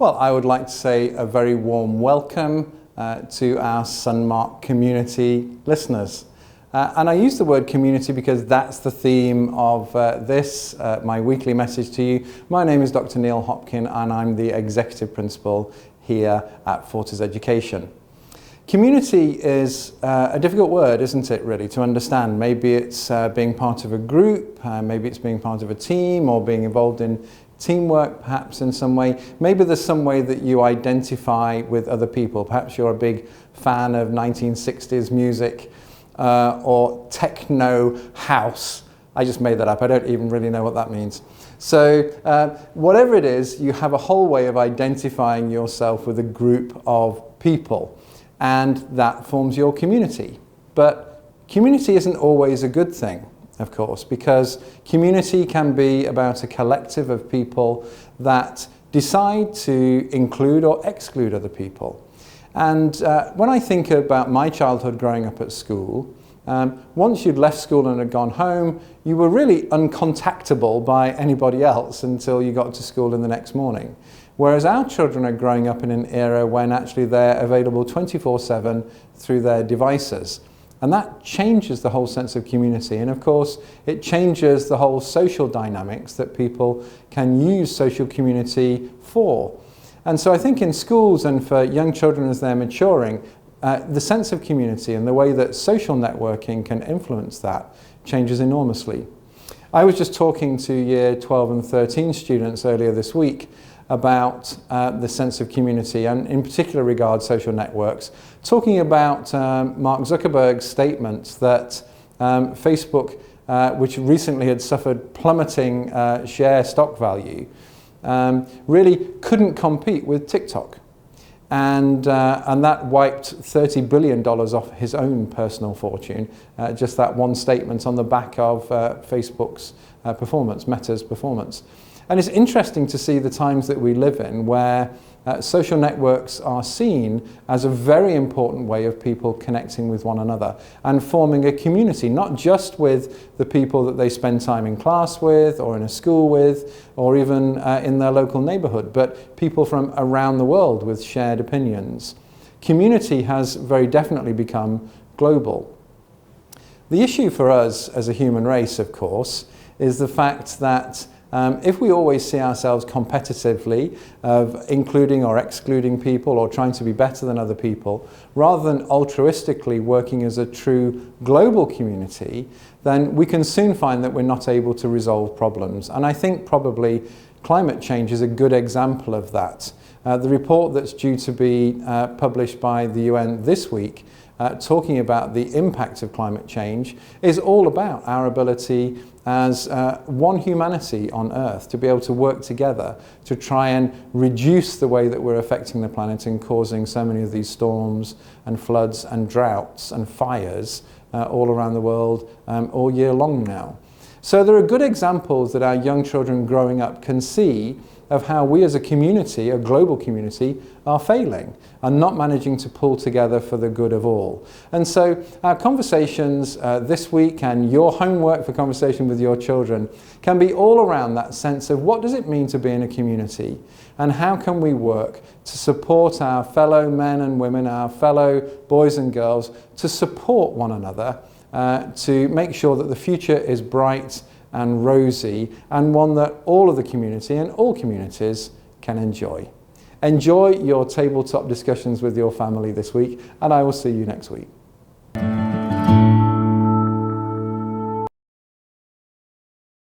Well, I would like to say a very warm welcome to our Sunmarke community listeners. And I use the word community because that's the theme of my weekly message to you. My name is Dr. Neil Hopkin and I'm the Executive Principal here at Fortis Education. Community is a difficult word, isn't it, really, to understand. Maybe it's being part of a group, maybe it's being part of a team or being involved in teamwork perhaps in some way. Maybe there's some way that you identify with other people. Perhaps you're a big fan of 1960s music or techno house. I just made that up. I don't even really know what that means. So whatever it is, you have a whole way of identifying yourself with a group of people, and that forms your community. But community isn't always a good thing, of course, because community can be about a collective of people that decide to include or exclude other people. And when I think about my childhood growing up at school, once you'd left school and had gone home, you were really uncontactable by anybody else until you got to school in the next morning. Whereas our children are growing up in an era when actually they're available 24/7 through their devices. And that changes the whole sense of community. And of course, it changes the whole social dynamics that people can use social community for. And so I think in schools and for young children as they're maturing, the sense of community and the way that social networking can influence that changes enormously. I was just talking to year 12 and 13 students earlier this week about the sense of community and in particular regard social networks, talking about Mark Zuckerberg's statement that Facebook, which recently had suffered plummeting share stock value, really couldn't compete with TikTok. And that wiped $30 billion off his own personal fortune, just that one statement on the back of Facebook's performance, Meta's performance. And it's interesting to see the times that we live in where social networks are seen as a very important way of people connecting with one another and forming a community, not just with the people that they spend time in class with or in a school with or even in their local neighborhood, but people from around the world with shared opinions. Community has very definitely become global. The issue for us as a human race, of course, is the fact that if we always see ourselves competitively of including or excluding people or trying to be better than other people, rather than altruistically working as a true global community, then we can soon find that we're not able to resolve problems. And I think probably climate change is a good example of that. The report that's due to be published by the UN this week talking about the impact of climate change is all about our ability as one humanity on Earth to be able to work together to try and reduce the way that we're affecting the planet and causing so many of these storms and floods and droughts and fires all around the world all year long now. So there are good examples that our young children growing up can see of how we as a community, a global community, are failing and not managing to pull together for the good of all. And so our conversations this week and your homework for conversation with your children can be all around that sense of what does it mean to be in a community and how can we work to support our fellow men and women, our fellow boys and girls, to support one another, to make sure that the future is bright and rosy, and one that all of the community and all communities can enjoy. Enjoy your tabletop discussions with your family this week, and I will see you next week.